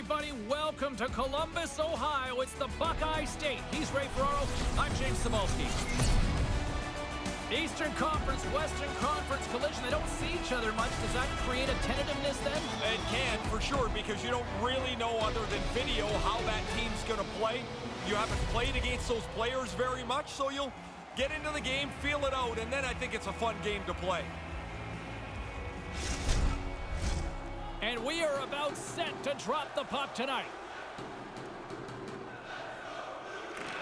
everybody. Welcome to Columbus, Ohio. It's the Buckeye State. He's Ray Ferraro. I'm James Cebulski. Eastern Conference, Western Conference collision. They don't see each other much. Does that create a tentativeness then? It can, for sure, because you don't really know other than video how that team's going to play. You haven't played against those players very much, so you'll get into the game, feel it out, and then I think it's a fun game to play. And we are about set to drop the puck tonight.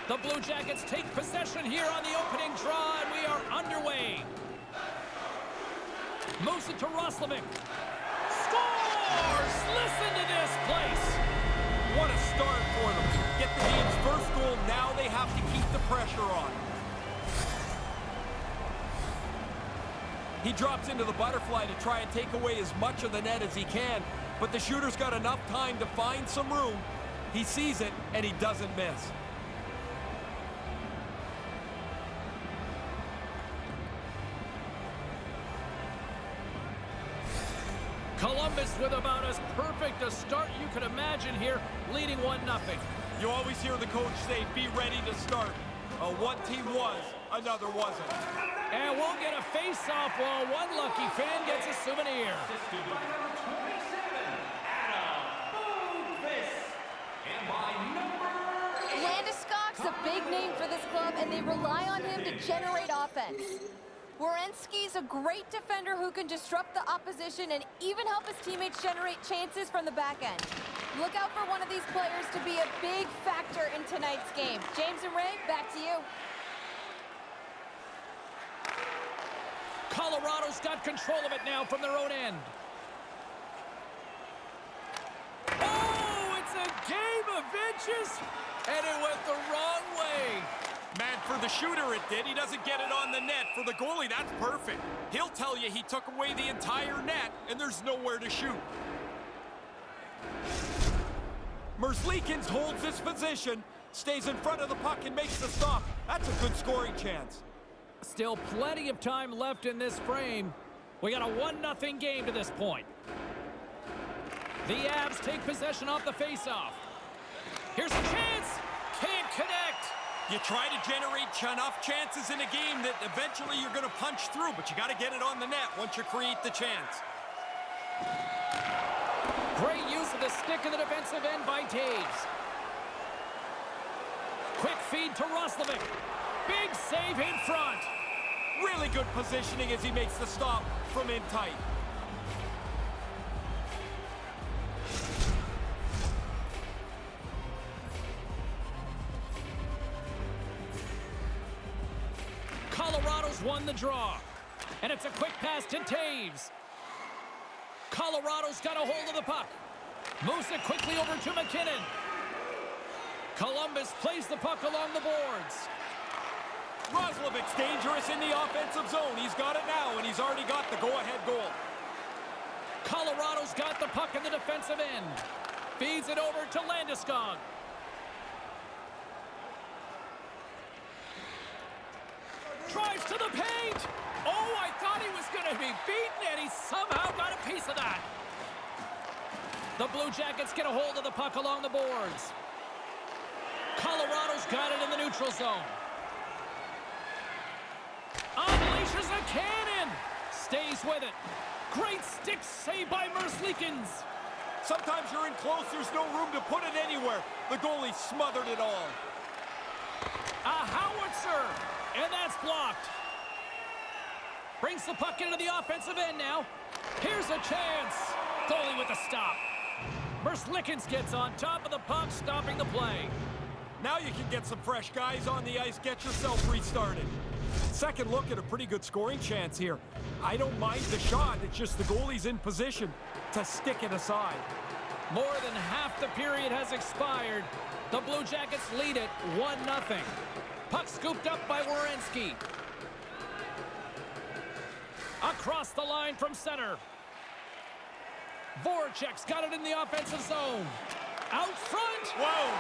The Blue Jackets take possession here on the opening draw, and we are underway. Moves it to Roslovic. Scores! Listen to this place. What a start for them. Get the game's first goal. Now they have to keep the pressure on. He drops into the butterfly to try and take away as much of the net as he can, but the shooter's got enough time to find some room. He sees it, and he doesn't miss. Columbus with about as perfect a start you could imagine here, leading 1-0. You always hear the coach say, be ready to start. One team was, another wasn't. And we'll get a face-off while one lucky fan gets a souvenir. Landeskog's a big name for this club, and they rely on him to generate offense. Werenski's a great defender who can disrupt the opposition and even help his teammates generate chances from the back end. Look out for one of these players to be a big factor in tonight's game. James and Ray, back to you. Colorado's got control of it now from their own end. Oh, it's a game of inches, and it went the wrong way. Man, for the shooter it did. He doesn't get it on the net. For the goalie, that's perfect. He'll tell you he took away the entire net, and there's nowhere to shoot. Merzlikins holds his position, stays in front of the puck, and makes the stop. That's a good scoring chance. Still plenty of time left in this frame. We got a 1-0 game to this point. The Avs take possession off the faceoff. Here's a chance. Can't connect. You try to generate enough chances in a game that eventually you're going to punch through, but you got to get it on the net once you create the chance. Great use of the stick in the defensive end by Taves. Quick feed to Roslovic. Big save in front. Really good positioning as he makes the stop from in tight. Colorado's won the draw. And it's a quick pass to Taves. Colorado's got a hold of the puck. Moves it quickly over to McKinnon. Columbus plays the puck along the boards. Roslovic's dangerous in the offensive zone. He's got it now, and he's already got the go-ahead goal. Colorado's got the puck in the defensive end. Feeds it over to Landeskog. Drives to the paint. Oh, I thought he was going to be beaten, and he somehow got a piece of that. The Blue Jackets get a hold of the puck along the boards. Colorado's got it in the neutral zone. Unleashes a cannon. Stays with it. Great stick save by Merzlikins. Sometimes you're in close, there's no room to put it anywhere. The goalie smothered it all. A howitzer, and that's blocked. Brings the puck into the offensive end now. Here's a chance. Goalie with the stop. Merzlikins gets on top of the puck, stopping the play. Now you can get some fresh guys on the ice, get yourself restarted. Second look at a pretty good scoring chance here. I don't mind the shot, it's just the goalie's in position to stick it aside. More than half the period has expired. The Blue Jackets lead it 1-0. Puck scooped up by Werenski. Across the line from center. Voracek's got it in the offensive zone. Out front. Whoa!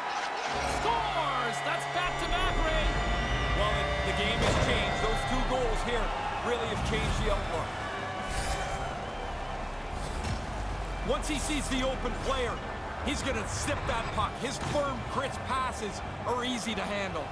Scores! That's back-to-back, Ray. Well, the game has changed. Those two goals here really have changed the outlook. Once he sees the open player, He's going to zip that puck. His firm, crisp passes are easy to handle.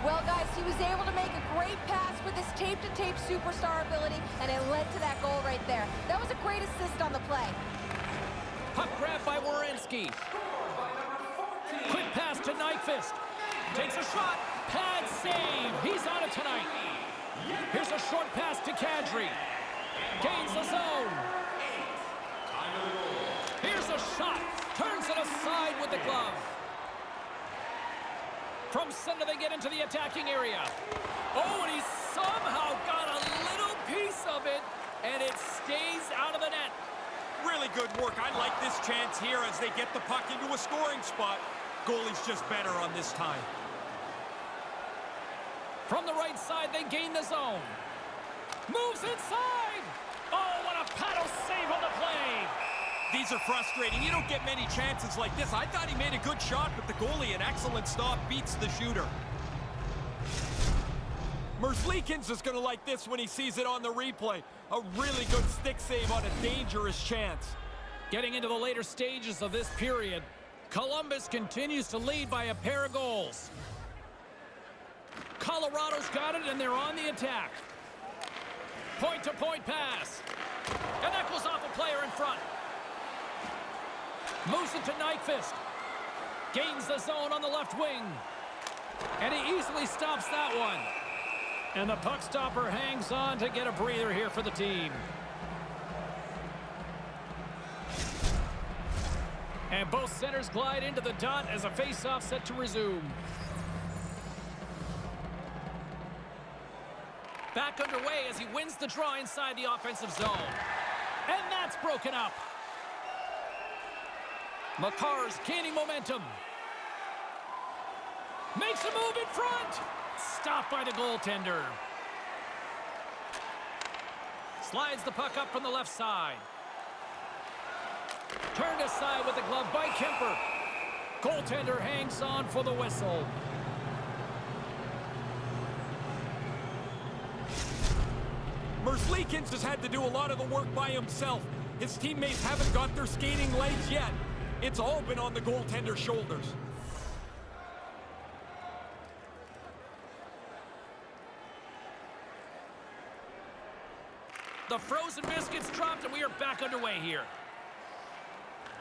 Well, guys, he was able to make a great pass with his tape-to-tape superstar ability, and it led to that goal right there. That was a great assist on the play. Puck grab by Werenski. Quick pass to Nyquist. Takes a shot. Pad save. He's on it tonight. Here's a short pass to Kadri. Gains the zone. Here's a shot. Turns it aside with the glove. From center, they get into the attacking area. Oh, and he somehow got a little piece of it, and it stays out of the net. Really good work. I like this chance here as they get the puck into a scoring spot. Goalie's just better on this time. From the right side, they gain the zone. Moves inside. Oh, what a paddle save on the play. These are frustrating. You don't get many chances like this. I thought he made a good shot, but the goalie, an excellent stop, beats the shooter. Merzlikins is going to like this when he sees it on the replay. A really good stick save on a dangerous chance. Getting into the later stages of this period, Columbus continues to lead by a pair of goals. Colorado's got it, and they're on the attack. Point-to-point pass. And that goes off a player in front. Moves it to Nyquist. Gains the zone on the left wing. And he easily stops that one. And the puck stopper hangs on to get a breather here for the team. And both centers glide into the dot as a face-off set to resume. Back underway as he wins the draw inside the offensive zone. And that's broken up. Makar's gaining momentum. Makes a move in front. Stopped by the goaltender. Slides the puck up from the left side. Turned aside with the glove by Kemper. Goaltender hangs on for the whistle. Merzlikins has had to do a lot of the work by himself. His teammates haven't got their skating legs yet. It's all been on the goaltender's shoulders. The frozen biscuits dropped, and we are back underway here.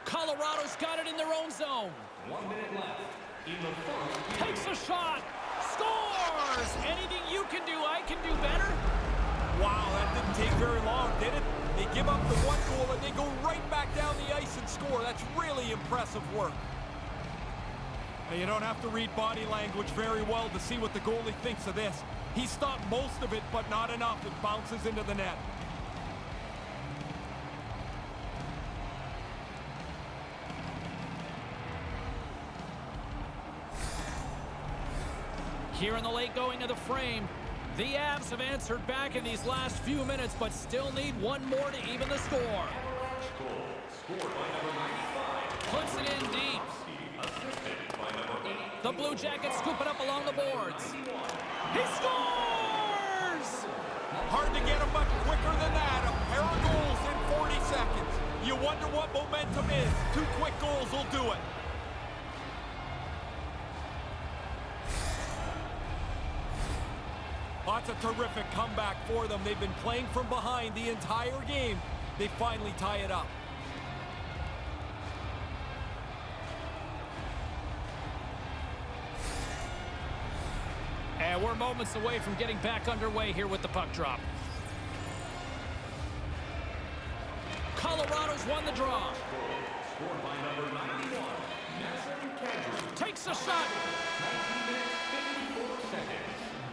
Colorado's got it in their own zone. 1 minute left in the first. Takes a shot. Scores! Anything you can do, I can do better. Wow, that didn't take very long, did it? They give up the one goal and they go right back down the ice and score. That's really impressive work. Now, you don't have to read body language very well to see what the goalie thinks of this. He stopped most of it, but not enough. It bounces into the net. Here in the late going of the frame, the Avs have answered back in these last few minutes, but still need one more to even the score. Avalanche goal, scored by number 95. Puts it in deep. Assisted by number 8. The Bluejackets scoop it up along the boards. He scores! Hard to get him much quicker than that. A pair of goals in 40 seconds. You wonder what momentum is. 2 quick goals will do it. That's a terrific comeback for them. They've been playing from behind the entire game. They finally tie it up. And we're moments away from getting back underway here with the puck drop. Colorado's won the draw. Scored by number 91. Takes a shot. 19 minutes, 54 seconds.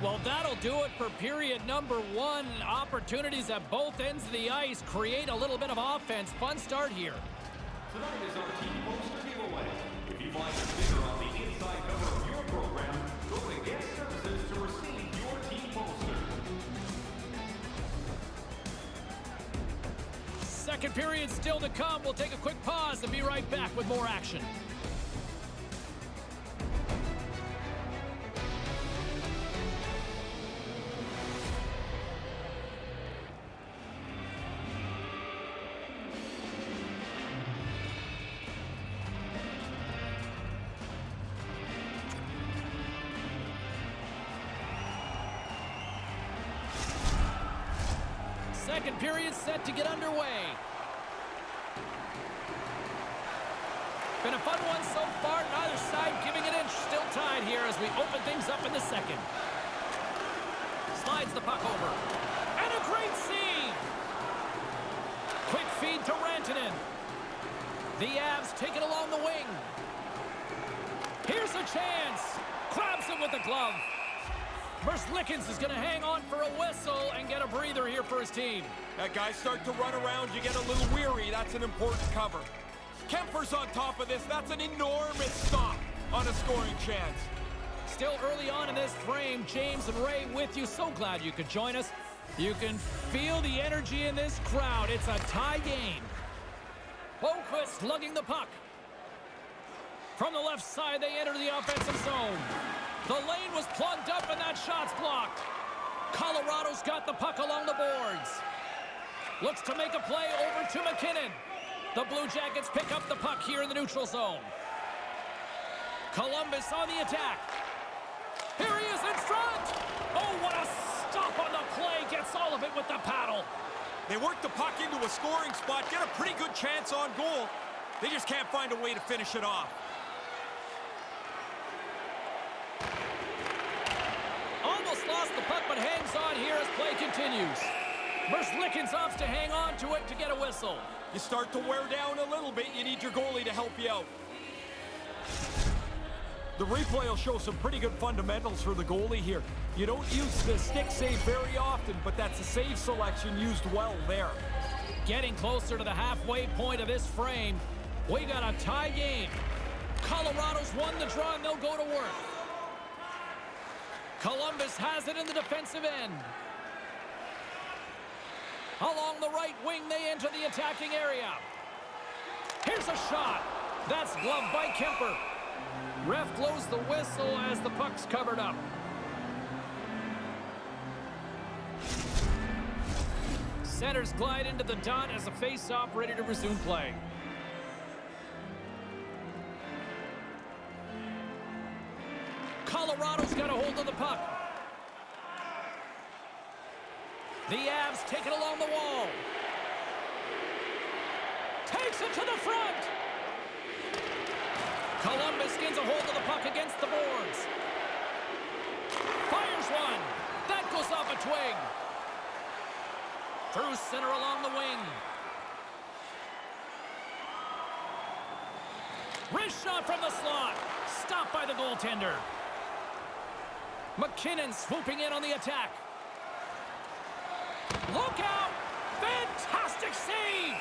Well, that'll do it for period number 1. Opportunities at both ends of the ice create a little bit of offense. Fun start here. Tonight is our team poster giveaway. If you'd like a sticker on the inside cover of your program, go to Guest Services to receive your team poster. Second period still to come. We'll take a quick pause and be right back with more action. second period set to get underway. Been a fun one so far. Neither side giving an inch. Still tied here as we open things up in the second. Slides the puck over. And a great save. Quick feed to Rantanen. The Avs take it along the wing. Here's a chance. Grabs it with the glove. Merzlikins is going to hang on for a whistle and get a breather here for his team. That guys start to run around, you get a little weary. That's an important cover. Kemper's on top of this. That's an enormous stop on a scoring chance. Still early on in this frame, James and Ray with you. So glad you could join us. You can feel the energy in this crowd. It's a tie game. Boquist lugging the puck. From the left side, they enter the offensive zone. The lane was plugged up and that shot's blocked. Colorado's got the puck along the boards. Looks to make a play over to McKinnon. The Blue Jackets pick up the puck here in the neutral zone. Columbus on the attack. Here he is in front. Oh, what a stop on the play. Gets all of it with the paddle. They work the puck into a scoring spot, get a pretty good chance on goal. They just can't find a way to finish it off. Almost lost the puck, but hangs on here as play continues. Merzlikins opts to hang on to it to get a whistle. You start to wear down a little bit, you need your goalie to help you out. The replay will show some pretty good fundamentals for the goalie here. You don't use the stick save very often, but that's a save selection used well there. Getting closer to the halfway point of this frame. We got a tie game. Colorado's won the draw and they'll go to work. Columbus has it in the defensive end. Along the right wing, they enter the attacking area. Here's a shot. That's gloved by Kemper. Ref blows the whistle as the puck's covered up. Centers glide into the dot as a face-off ready to resume play. Colorado's got a hold of the puck. The Avs take it along the wall. Takes it to the front. Columbus gains a hold of the puck against the boards. Fires one. That goes off a twig. Through center along the wing. Wrist shot from the slot. Stopped by the goaltender. McKinnon swooping in on the attack. Look out! Fantastic save!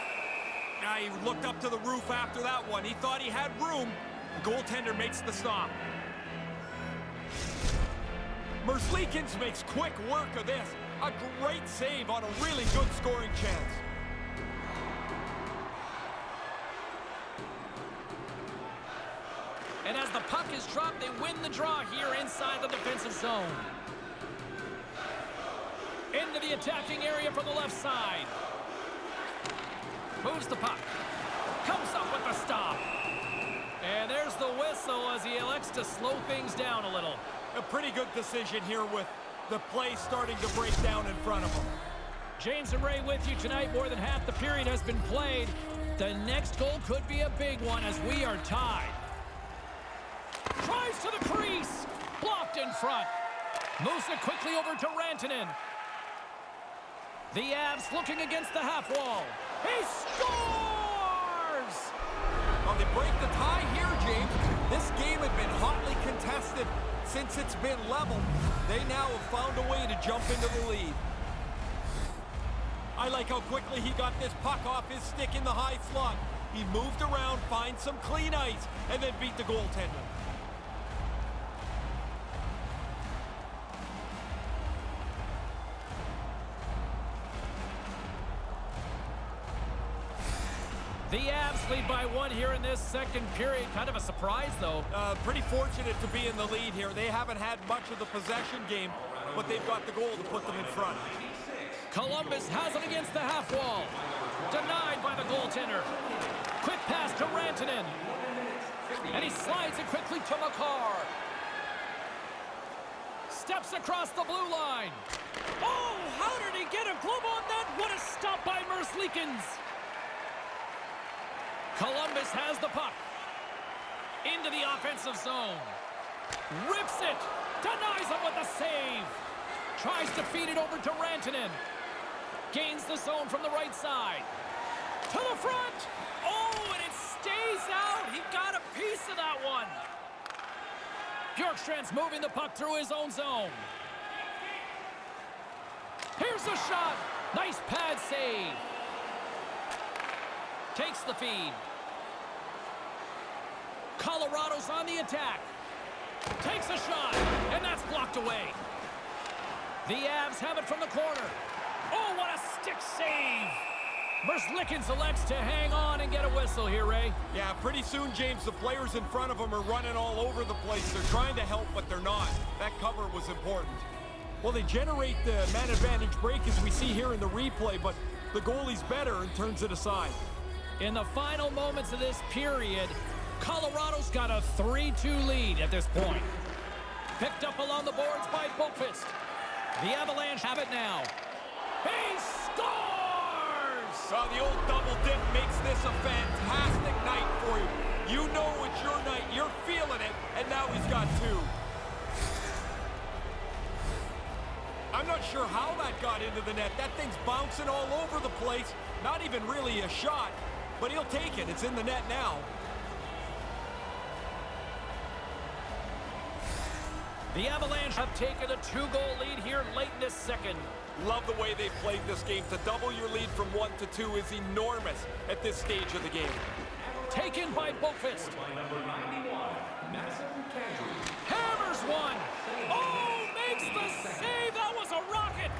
He looked up to the roof after that one. He thought he had room. The goaltender makes the stop. Merzlikins makes quick work of this. A great save on a really good scoring chance. And as the puck is dropped, they win the draw here inside the defensive zone. Into the attacking area from the left side. Moves the puck. Comes up with the stop. And there's the whistle as he elects to slow things down a little. A pretty good decision here with the play starting to break down in front of him. James and Ray with you tonight. More than half the period has been played. The next goal could be a big one as we are tied. Tries to the crease. Blocked in front. Moves it quickly over to Rantanen. The Avs looking against the half wall. He scores! Well, they break the tie here, James. This game had been hotly contested since it's been level. They now have found a way to jump into the lead. I like how quickly he got this puck off his stick in the high slot. He moved around, find some clean ice, and then beat the goaltender. The Avs lead by one here in this second period. Kind of a surprise, though. Pretty fortunate to be in the lead here. They haven't had much of the possession game, but they've got the goal to put them in front. Columbus has it against the half wall. Denied by the goaltender. Quick pass to Rantanen. And he slides it quickly to Makar. Steps across the blue line. Oh, how did he get a glove on that? What a Likens. Columbus has the puck. Into the offensive zone. Rips it. Denies him with a save. Tries to feed it over to Rantanen. Gains the zone from the right side. To the front. Oh, and it stays out. He got a piece of that one. Bjorkstrand's moving the puck through his own zone. Here's the shot. Nice pad save. Takes the feed. Colorado's on the attack. Takes a shot, and that's blocked away. The Avs have it from the corner. Oh, what a stick save. Likens elects to hang on and get a whistle here, Ray. Yeah, pretty soon, James, the players in front of him are running all over the place. They're trying to help, but they're not. That cover was important. Well, they generate the man advantage break as we see here in the replay, but the goalie's better and turns it aside. In the final moments of this period, Colorado's got a 3-2 lead at this point. Picked up along the boards by Boqvist. The Avalanche have it now. He scores! Well, the old double dip makes this a fantastic night for you. You know it's your night. You're feeling it, and now he's got two. I'm not sure how that got into the net. That thing's bouncing all over the place. Not even really a shot, but he'll take it. It's in the net now. The Avalanche have taken a 2-goal lead here late in this second. Love the way they played this game. To double your lead from 1 to 2 is enormous at this stage of the game. Taken by Boqvist. By number 91, Madison Kadri. Hammers one. Oh, makes the save. That was a rocket.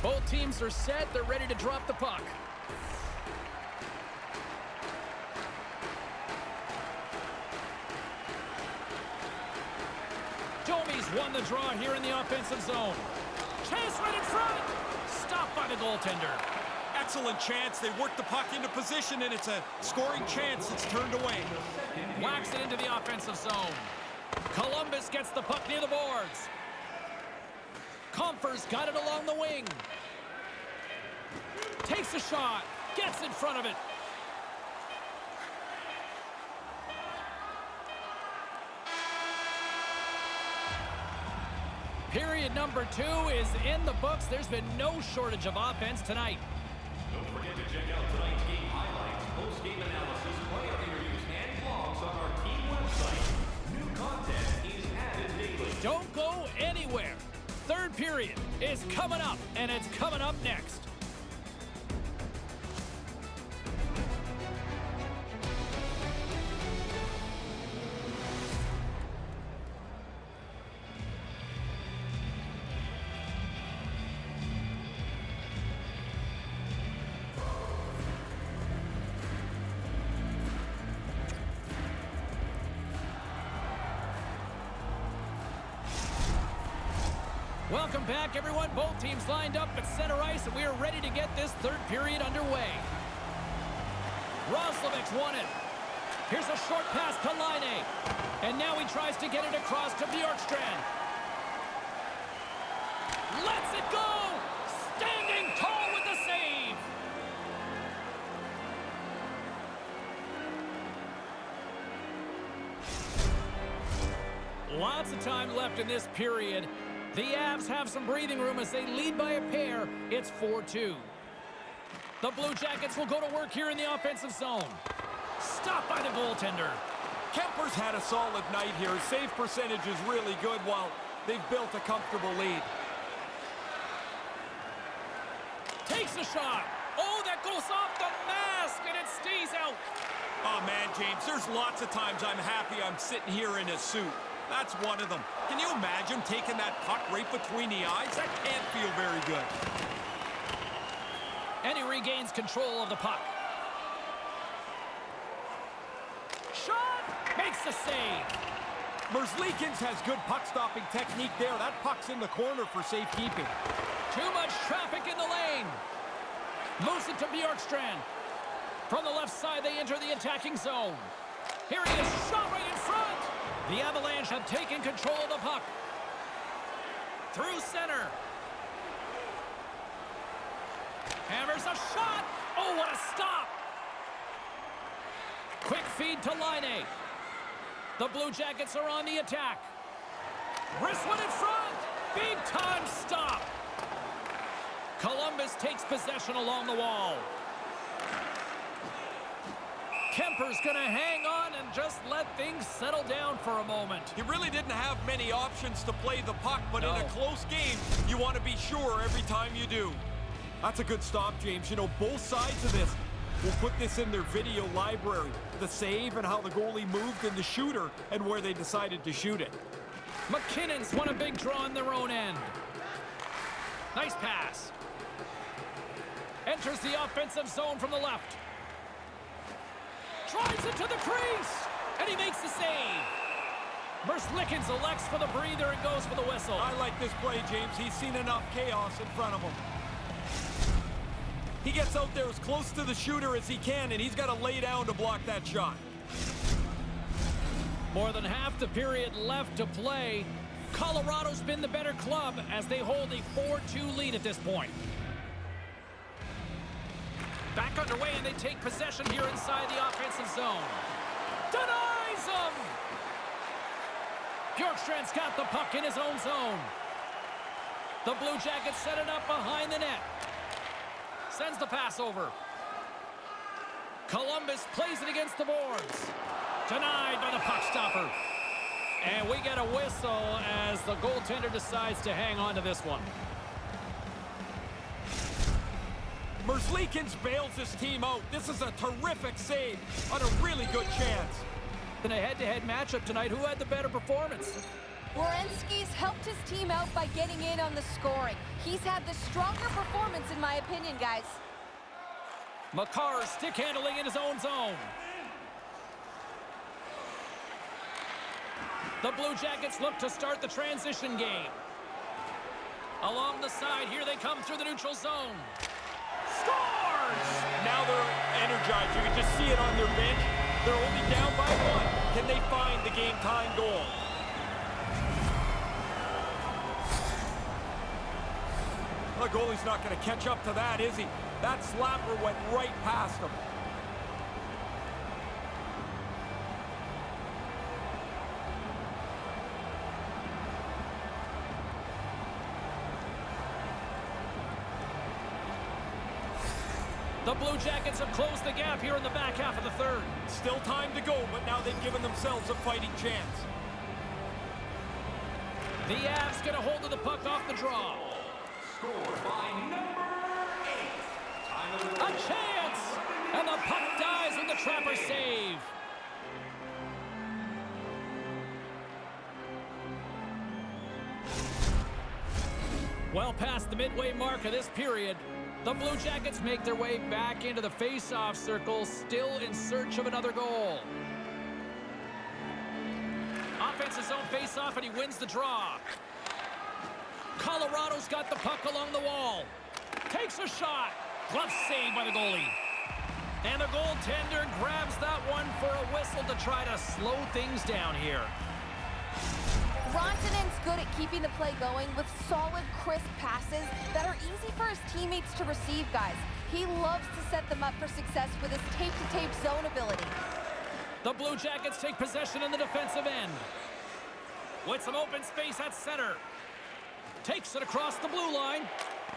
Both teams are set. They're ready to drop the puck. Domi's won the draw here in the offensive zone. Chance right in front. Stopped by the goaltender. Excellent chance. They work the puck into position, and it's a scoring chance. It's turned away. Whacks it into the offensive zone. Columbus gets the puck near the boards. Comfer's got it along the wing. Takes a shot. Gets in front of it. Period number 2 is in the books. There's been no shortage of offense tonight. Don't forget to check out tonight's game highlights, post-game analysis, player interviews, and blogs on our team website. New content is added daily. Don't go anywhere. Third period is coming up, and it's coming up next. Welcome back, everyone. Both teams lined up at center ice, and we are ready to get this third period underway. Roslovic's won it. Here's a short pass to Laine. And now he tries to get it across to Bjorkstrand. Lets it go! Standing tall with the save! Lots of time left in this period. The Avs have some breathing room as they lead by a pair. It's 4-2. The Bluejackets will go to work here in the offensive zone. Stopped by the goaltender. Kemper's had a solid night here. His save percentage is really good while they've built a comfortable lead. Takes a shot. Oh, that goes off the mask, and it stays out. Oh, man, James, there's lots of times I'm happy I'm sitting here in a suit. That's one of them. Can you imagine taking that puck right between the eyes? That can't feel very good. And he regains control of the puck. Shot! Makes the save. Likens has good puck-stopping technique there. That puck's in the corner for safekeeping. Too much traffic in the lane. Moves it to Bjorkstrand. From the left side, they enter the attacking zone. Here he is, shot right in front. The Avalanche have taken control of the puck. Through center. Hammers a shot. Oh, what a stop. Quick feed to Laine. The Blue Jackets are on the attack. Wrist one in front. Big time stop. Columbus takes possession along the wall. Kemper's going to hang on and just let things settle down for a moment. He really didn't have many options to play the puck, but No. in a close game, you want to be sure every time you do. That's a good stop, James. You know, both sides of this will put this in their video library. The save and how the goalie moved and the shooter and where they decided to shoot it. McKinnon's won a big draw on their own end. Nice pass. Enters the offensive zone from the left. Drives it to the crease, and he makes the save. Merzlikins elects for the breather and goes for the whistle. I like this play, James. He's seen enough chaos in front of him. He gets out there as close to the shooter as he can, and he's got to lay down to block that shot. More than half the period left to play. Colorado's been the better club as they hold a 4-2 lead at this point. Back underway, and they take possession here inside the offensive zone. Denies him! Bjorkstrand's got the puck in his own zone. The Blue Jackets set it up behind the net. Sends the pass over. Columbus plays it against the boards. Denied by the puck stopper. And we get a whistle as the goaltender decides to hang on to this one. Merzlikins bails his team out. This is a terrific save on a really good chance. In a head-to-head matchup tonight, who had the better performance? Werenski's helped his team out by getting in on the scoring. He's had the stronger performance, in my opinion, guys. Makar stick handling in his own zone. The Blue Jackets look to start the transition game. Along the side, here they come through the neutral zone. Scores! Now they're energized. You can just see it on their bench. They're only down by one. Can they find the game-time goal? The goalie's not going to catch up to that, is he? That slapper went right past him. The Blue Jackets have closed the gap here in the back half of the third. Still time to go, but now they've given themselves a fighting chance. The Avs get a hold of the puck off the draw. Scored by number 8. Time of the A chance! And the puck dies with the Trapper save. Well past the midway mark of this period, the Blue Jackets make their way back into the face-off circle, still in search of another goal. Offensive zone face-off, and he wins the draw. Colorado's got the puck along the wall. Takes a shot. Glove saved by the goalie. And the goaltender grabs that one for a whistle to try to slow things down here. Rantanen's good at keeping the play going with solid, crisp passes that are easy for his teammates to receive, guys. He loves to set them up for success with his tape-to-tape zone ability. The Blue Jackets take possession in the defensive end. With some open space at center. Takes it across the blue line.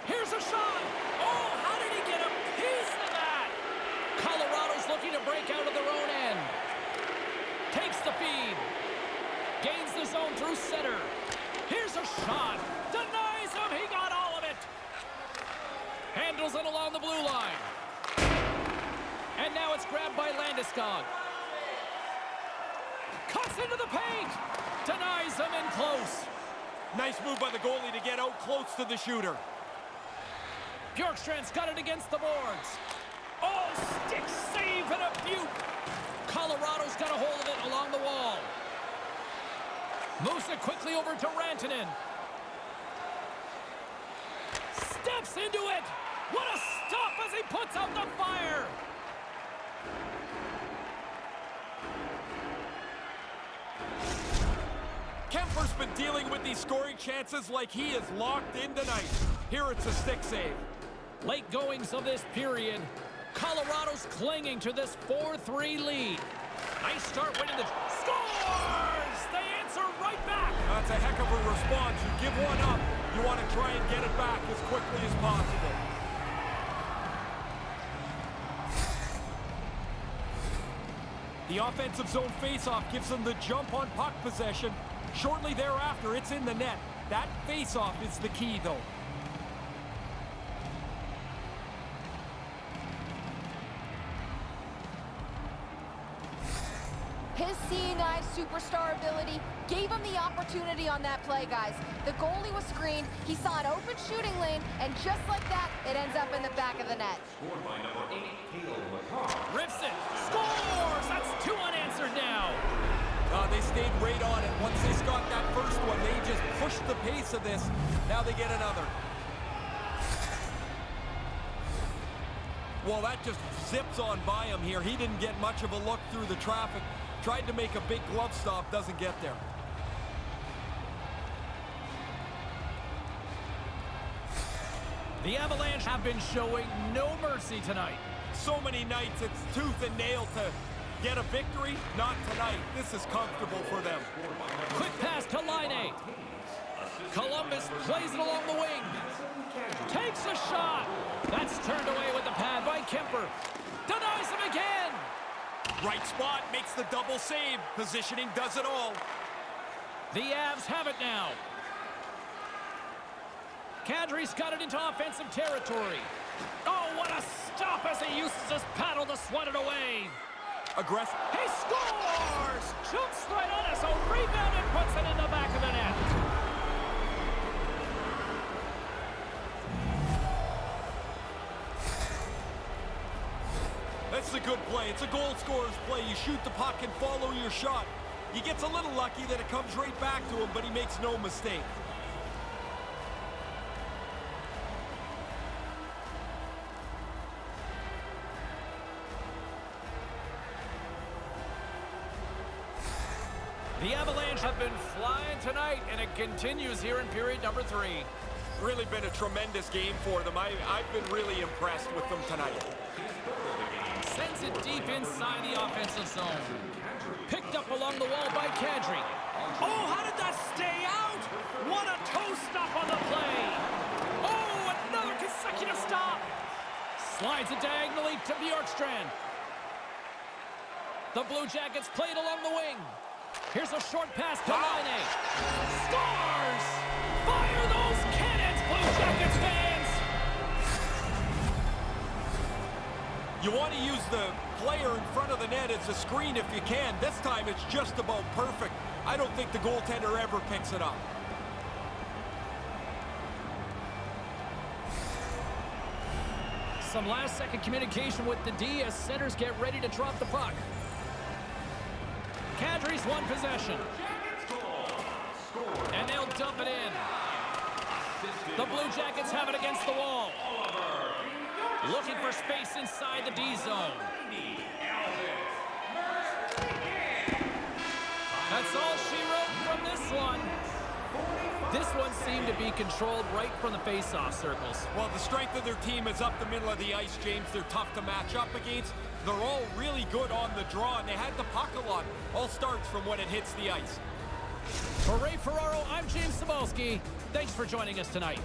Here's a shot. Oh, how did he get a piece of that? Colorado's looking to break out of their own end. Takes the feed. Gains the zone through center. Here's a shot. Denies him. He got all of it. Handles it along the blue line. And now it's grabbed by Landeskog. Cuts into the paint. Denies him in close. Nice move by the goalie to get out close to the shooter. Bjorkstrand's got it against the boards. Oh, stick save and a beaut. Colorado's got a hold of it along the wall. Moves it quickly over to Rantanen. Steps into it. What a stop as he puts out the fire. Kemper's been dealing with these scoring chances like he is locked in tonight. Here it's a stick save. Late goings of this period. Colorado's clinging to this 4-3 lead. Nice start winning the... Scores! They answer right back. That's a heck of a response. You give one up, you want to try and get it back as quickly as possible. The offensive zone faceoff gives them the jump on puck possession. Shortly thereafter, it's in the net. That faceoff is the key, though. His seeing eye superstar ability gave him the opportunity on that play, guys. The goalie was screened, he saw an open shooting lane, and just like that, it ends up in the back of the net. Scored by number 8, Caleb McCarr. Rips it. Scores! That's 2 unanswered now. They stayed right on it. Once they got that first one, they just pushed the pace of this. Now they get another. Well, that just zips on by him here. He didn't get much of a look through the traffic. Tried to make a big glove stop, doesn't get there. The Avalanche have been showing no mercy tonight. So many nights it's tooth and nail to get a victory. Not tonight. This is comfortable for them. Quick pass to line 8. Columbus plays it along the wing. Takes a shot. That's turned away with the pad by Kemper. Denies him again. Right spot makes the double save. Positioning does it all. The Avs have it now. Kadri's got it into offensive territory. Oh, what a stop as he uses his paddle to swat it away. Aggressive. He scores! Jumps right on us. A rebound and puts it in the back of the net. That's a good play. It's a goal scorer's play. You shoot the puck and follow your shot. He gets a little lucky that it comes right back to him, but he makes no mistake. The Avalanche have been flying tonight, and it continues here in period number 3. Really been a tremendous game for them. I've been really impressed with them tonight. Sends it deep inside the offensive zone. Picked up along the wall by Kadri. Oh, how did that stay out? What a toe stop on the play. Oh, another consecutive stop. Slides it diagonally to Bjorkstrand. The Bluejackets played along the wing. Here's a short pass to Line 8. Scores! Fire those cannons, Bluejackets fans! You want to use the player in front of the net as a screen if you can. This time it's just about perfect. I don't think the goaltender ever picks it up. Some last-second communication with the D as centers get ready to drop the puck. Kadri's won possession. And they'll dump it in. The Blue Jackets have it against the wall. Looking for space inside the D zone. That's all she wrote from this one. This one seemed to be controlled right from the face-off circles. Well, the strength of their team is up the middle of the ice, James. They're tough to match up against. They're all really good on the draw, and they had the puck a lot. All starts from when it hits the ice. For Ray Ferraro, I'm James Cybulski. Thanks for joining us tonight.